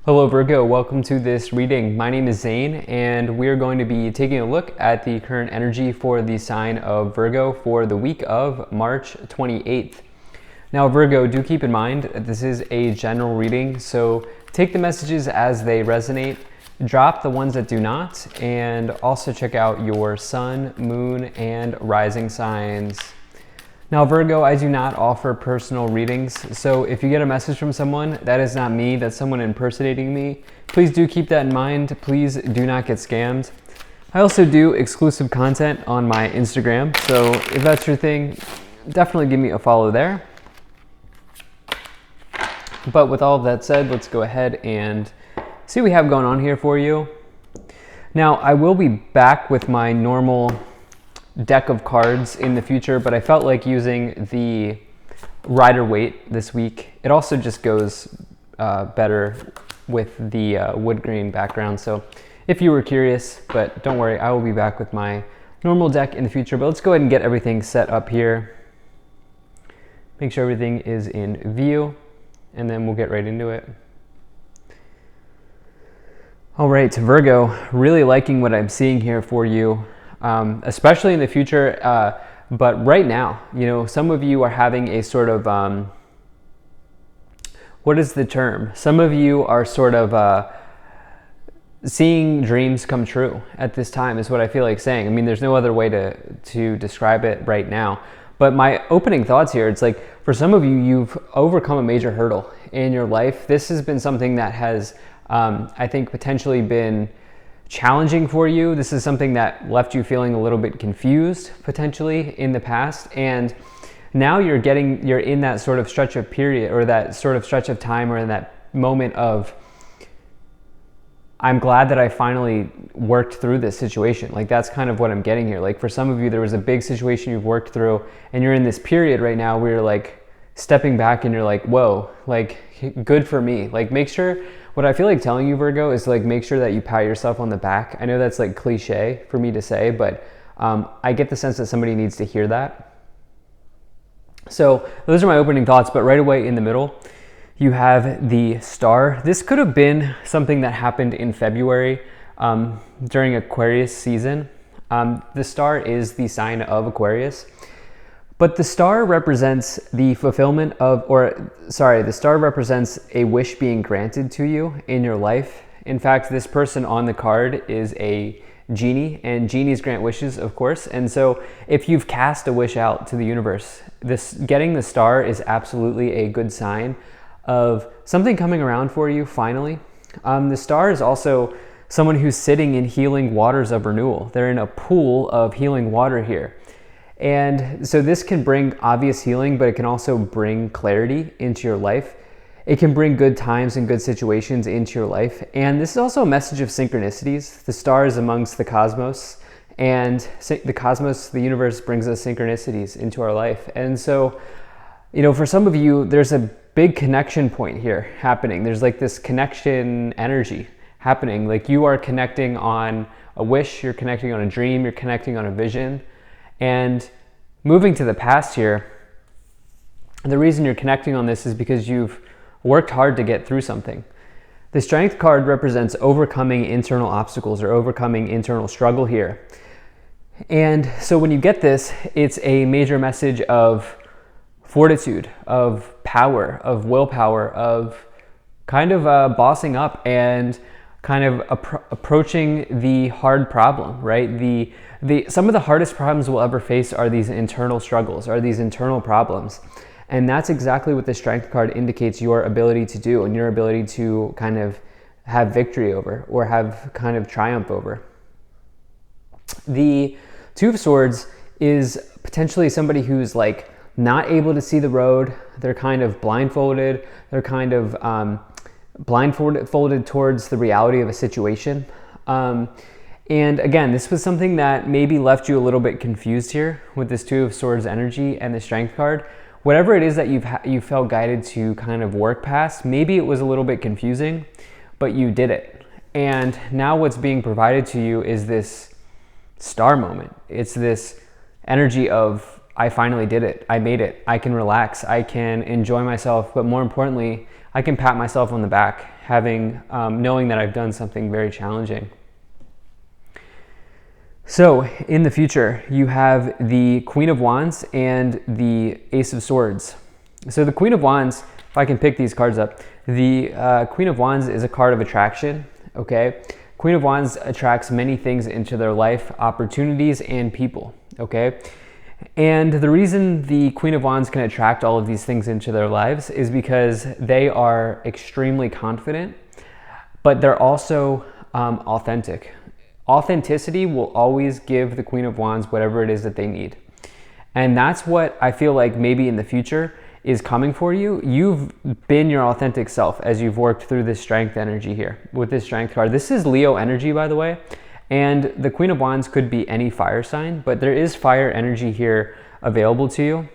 Hello Virgo, welcome to this reading. My name is Zane and we're going to be taking a look at the current energy for the sign of Virgo for the week of March 28th. Now Virgo, do keep in mind that this is a general reading, so take the messages as they resonate, drop the ones that do not, and also check out your sun, moon, and rising signs. Now Virgo, I do not offer personal readings, so if you get a message from someone, that is not me, that's someone impersonating me. Please do keep that in mind. Please do not get scammed. I also do exclusive content on my Instagram, so if that's your thing, definitely give me a follow there. But with all of that said, let's go ahead and see what we have going on here for you. Now, I will be back with my normal deck of cards in the future, but I felt like using the Rider-Waite this week. It also just goes better with the wood grain background, so if you were curious, but don't worry, I will be back with my normal deck in the future. But let's go ahead and get everything set up here. Make sure everything is in view, and then we'll get right into it. All right, Virgo, really liking what I'm seeing here for you. Especially in the future, but right now, you know, some of you are having a sort of, what is the term? Some of you are sort of seeing dreams come true at this time is what I feel like saying. I mean, there's no other way to describe it right now. But my opening thoughts here, it's like for some of you, you've overcome a major hurdle in your life. This has been something that has, I think, potentially been challenging for you. This is something that left you feeling a little bit confused potentially in the past, and now you're in that sort of stretch of period, or that sort of stretch of time, or in that moment of, I'm glad that I finally worked through this situation. Like, that's kind of what I'm getting here. Like, for some of you, there was a big situation you've worked through, and you're in this period right now where you're like stepping back and you're like, whoa, like, good for me. Like, make sure, what I feel like telling you, Virgo, is like, make sure that you pat yourself on the back. I know that's like cliche for me to say, but I get the sense that somebody needs to hear that. So those are my opening thoughts, but right away in the middle, you have the star. This could have been something that happened in February during Aquarius season. The star is the sign of Aquarius. But the star represents the fulfillment of, the star represents a wish being granted to you in your life. In fact, this person on the card is a genie, and genies grant wishes, of course. And so if you've cast a wish out to the universe, getting the star is absolutely a good sign of something coming around for you finally. The star is also someone who's sitting in healing waters of renewal. They're in a pool of healing water here. And so this can bring obvious healing, but it can also bring clarity into your life. It can bring good times and good situations into your life. And this is also a message of synchronicities. The star is amongst the cosmos, and the cosmos, the universe, brings us synchronicities into our life. And so, you know, for some of you, there's a big connection point here happening. There's like this connection energy happening. Like, you are connecting on a wish, you're connecting on a dream, you're connecting on a vision. And moving to the past here, the reason you're connecting on this is because you've worked hard to get through something. The Strength card represents overcoming internal obstacles or overcoming internal struggle here. And so when you get this, it's a major message of fortitude, of power, of willpower, of kind of bossing up and kind of approaching the hard problem, right? Some of the hardest problems we'll ever face are these internal struggles, are these internal problems. And that's exactly what the Strength card indicates your ability to do, and your ability to kind of have victory over, or have kind of triumph over. The Two of Swords is potentially somebody who's like not able to see the road. They're kind of blindfolded. They're kind of blindfolded towards the reality of a situation. And again, this was something that maybe left you a little bit confused here with this Two of Swords energy and the Strength card. Whatever it is that you felt guided to kind of work past, maybe it was a little bit confusing, but you did it. And now what's being provided to you is this star moment. It's this energy of, I finally did it. I made it. I can relax. I can enjoy myself. But more importantly, I can pat myself on the back, having knowing that I've done something very challenging. So in the future, you have the Queen of Wands and the Ace of Swords. So the Queen of Wands, if I can pick these cards up, the Queen of Wands is a card of attraction, okay? Queen of Wands attracts many things into their life, opportunities and people, okay? And the reason the Queen of Wands can attract all of these things into their lives is because they are extremely confident, but they're also authentic. Authenticity will always give the Queen of Wands whatever it is that they need. And that's what I feel like maybe in the future is coming for you. You've been your authentic self as you've worked through this strength energy here with this strength card. This is Leo energy, by the way. And the Queen of Wands could be any fire sign, but there is fire energy here available to you.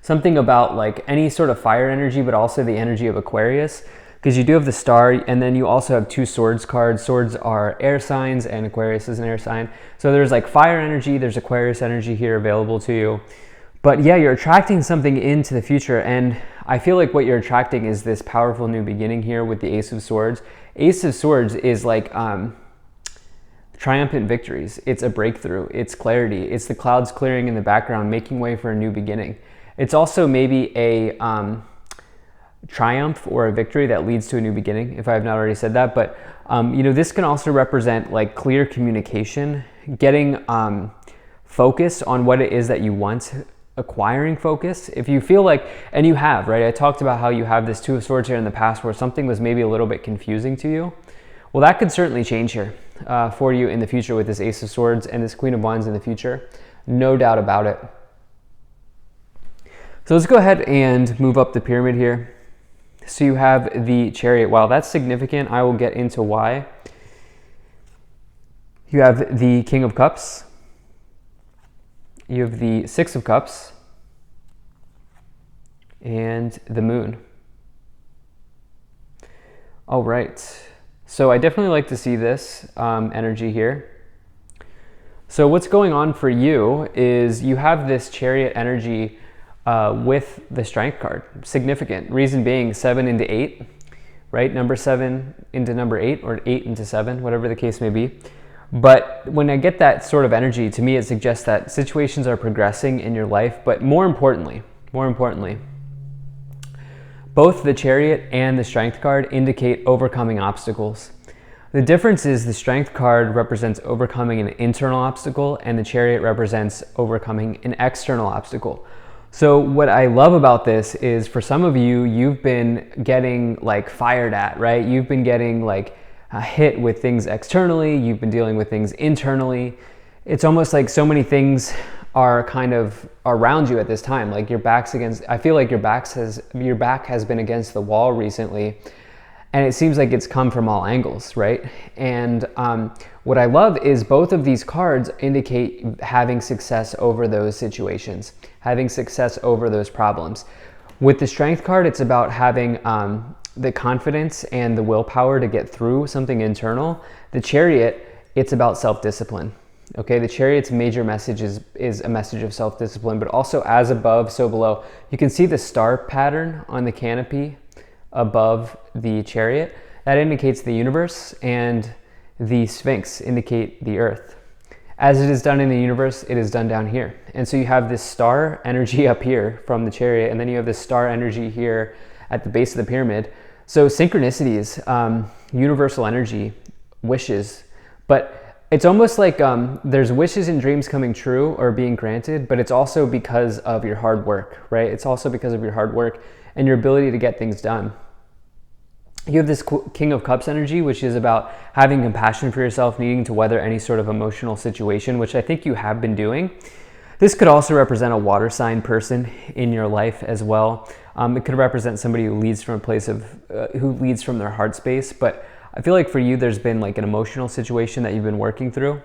Something about like any sort of fire energy, but also the energy of Aquarius, because you do have the star, and then you also have two swords cards. Swords are air signs and Aquarius is an air sign. So there's like fire energy, there's Aquarius energy here available to you. But yeah, you're attracting something into the future, and I feel like what you're attracting is this powerful new beginning here with the Ace of Swords. Ace of Swords is like triumphant victories. It's a breakthrough, it's clarity, it's the clouds clearing in the background, making way for a new beginning. It's also maybe a triumph or a victory that leads to a new beginning, if I have not already said that. But you know, this can also represent like clear communication, getting focus on what it is that you want, acquiring focus. If you feel like, and you have, right? I talked about how you have this Two of Swords here in the past where something was maybe a little bit confusing to you. Well, that could certainly change here for you in the future with this Ace of Swords and this Queen of Wands in the future. No doubt about it. So let's go ahead and move up the pyramid here. So you have the Chariot. Wow, that's significant. I will get into why. You have the King of Cups. You have the Six of Cups. And the Moon. All right. So I definitely like to see this energy here. So what's going on for you is you have this Chariot energy with the Strength card. Significant. Reason being 7 into 8, right? Number 7 into number 8, or 8 into 7, whatever the case may be. But when I get that sort of energy, to me it suggests that situations are progressing in your life, but more importantly, both the Chariot and the Strength card indicate overcoming obstacles. The difference is the Strength card represents overcoming an internal obstacle and the Chariot represents overcoming an external obstacle. So what I love about this is for some of you, you've been getting like fired at, right? You've been getting like hit with things externally. You've been dealing with things internally. It's almost like so many things are kind of around you at this time. Like your back's against, I feel like your back has been against the wall recently. And it seems like it's come from all angles, right? And what I love is both of these cards indicate having success over those situations, having success over those problems. With the Strength card, it's about having the confidence and the willpower to get through something internal. The Chariot, it's about self-discipline. Okay, the Chariot's major message is a message of self-discipline, but also as above, so below. You can see the star pattern on the canopy above the Chariot. That indicates the universe, and the Sphinx indicate the earth. As it is done in the universe, it is done down here. And so you have this star energy up here from the Chariot, and then you have this star energy here at the base of the pyramid. So synchronicities, universal energy, wishes, but it's almost like there's wishes and dreams coming true or being granted, but it's also because of your hard work, right? It's also because of your hard work and your ability to get things done. You have this King of Cups energy, which is about having compassion for yourself, needing to weather any sort of emotional situation, which I think you have been doing. This could also represent a water sign person in your life as well. It could represent somebody who leads from a place of, who leads from their heart space. But I feel like for you, there's been like an emotional situation that you've been working through.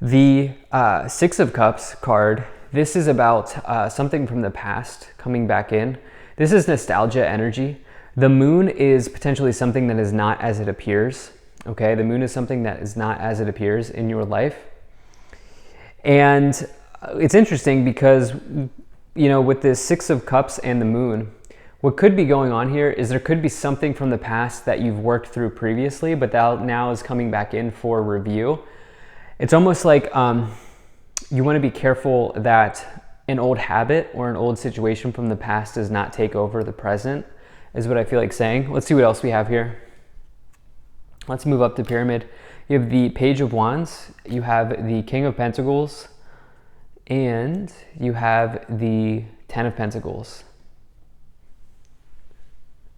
The Six of Cups card, this is about something from the past coming back in. This is nostalgia energy. The moon is potentially something that is not as it appears. Okay, the moon is something that is not as it appears in your life. And it's interesting because you know, with this Six of Cups and the Moon, what could be going on here is there could be something from the past that you've worked through previously, but that now is coming back in for review. It's almost like you want to be careful that an old habit or an old situation from the past does not take over the present, is what I feel like saying. Let's see what else we have here. Let's move up the pyramid. You have the Page of Wands, you have the King of Pentacles, and you have the Ten of Pentacles.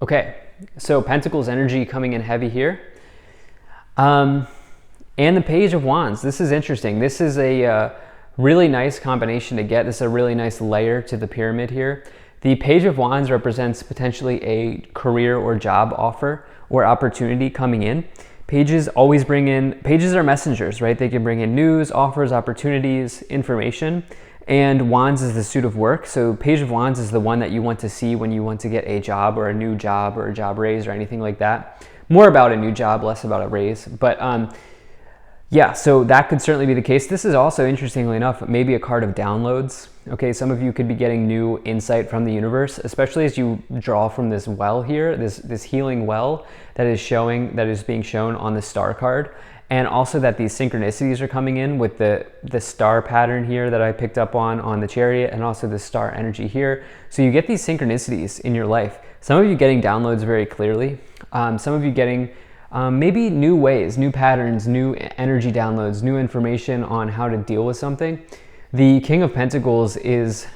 Okay, so Pentacles energy coming in heavy here. And the Page of Wands, this is interesting. This is a really nice combination to get. This is a really nice layer to the pyramid here. The Page of Wands represents potentially a career or job offer or opportunity coming in. Pages always bring in, pages are messengers, right? They can bring in news, offers, opportunities, information. And Wands is the suit of work. So Page of Wands is the one that you want to see when you want to get a job or a new job or a job raise or anything like that. More about a new job, less about a raise. But yeah, so that could certainly be the case. This is also, interestingly enough, maybe a card of downloads. Okay, some of you could be getting new insight from the universe, especially as you draw from this well here, this healing well that is being shown on the star card. And also that these synchronicities are coming in with the star pattern here that I picked up on the Chariot, and also the star energy here. So you get these synchronicities in your life. Some of you getting downloads very clearly. Some of you getting maybe new ways, new patterns, new energy downloads, new information on how to deal with something. The King of Pentacles is,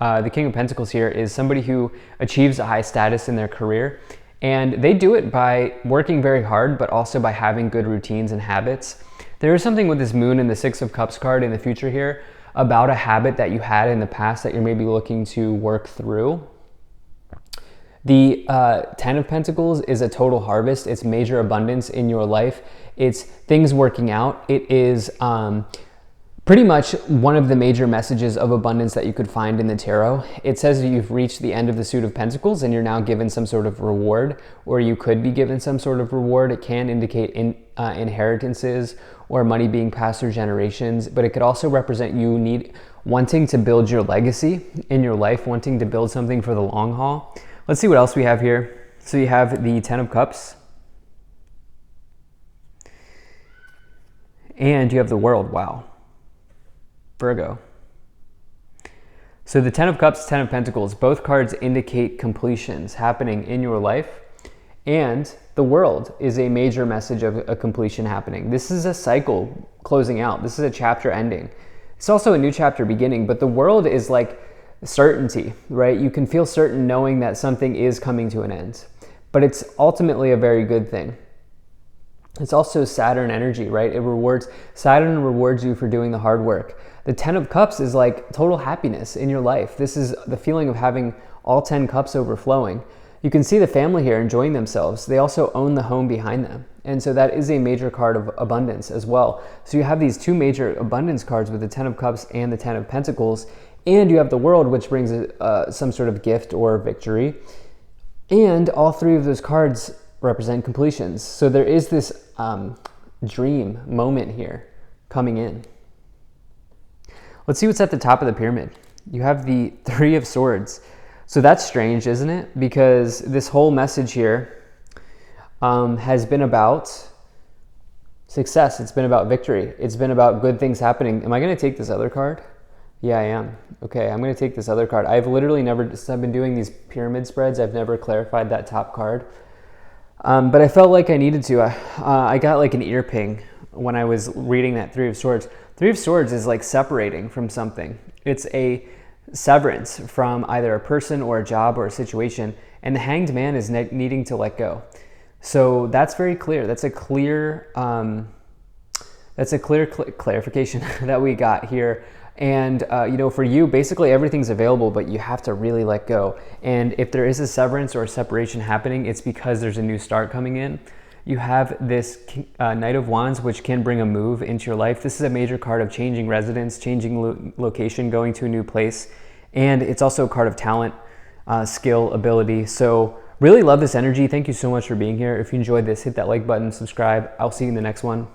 here is somebody who achieves a high status in their career. And they do it by working very hard, but also by having good routines and habits. There is something with this Moon and the Six of Cups card in the future here about a habit that you had in the past that you're maybe looking to work through. The Ten of Pentacles is a total harvest. It's major abundance in your life. It's things working out. It is pretty much one of the major messages of abundance that you could find in the tarot. It says that you've reached the end of the suit of pentacles and you're now given some sort of reward, or you could be given some sort of reward. It can indicate inheritances or money being passed through generations, but it could also represent you wanting to build your legacy in your life, wanting to build something for the long haul. Let's see what else we have here. So you have the Ten of Cups, and you have the World. Wow. Virgo. So the Ten of Cups, Ten of Pentacles, both cards indicate completions happening in your life, and the World is a major message of a completion happening. This is a cycle closing out. This is a chapter ending. It's also a new chapter beginning, but the World is like certainty, right? You can feel certain knowing that something is coming to an end, but it's ultimately a very good thing. It's also Saturn energy, right? Saturn rewards you for doing the hard work. The Ten of Cups is like total happiness in your life. This is the feeling of having all 10 cups overflowing. You can see the family here enjoying themselves. They also own the home behind them. And so that is a major card of abundance as well. So you have these two major abundance cards with the Ten of Cups and the Ten of Pentacles, and you have the World, which brings some sort of gift or victory. And all three of those cards represent completions. So there is this dream moment here coming in. Let's see what's at the top of the pyramid. You have the Three of Swords. So that's strange, isn't it? Because this whole message here has been about success. It's been about victory. It's been about good things happening. Am I going to take this other card? Yeah, I am. Okay, I'm going to take this other card. I've been doing these pyramid spreads. I've never clarified that top card. But I felt like I needed to. I got like an ear ping when I was reading that Three of Swords. Three of Swords is like separating from something. It's a severance from either a person or a job or a situation, and the Hanged Man is needing to let go. So that's very clear. That's a clear clarification that we got here. And for you, basically everything's available, but you have to really let go. And if there is a severance or a separation happening, it's because there's a new start coming in. You have this Knight of Wands, which can bring a move into your life. This is a major card of changing residence, changing location, going to a new place. And it's also a card of talent, skill, ability. So really love this energy. Thank you so much for being here. If you enjoyed this, hit that like button, subscribe. I'll see you in the next one.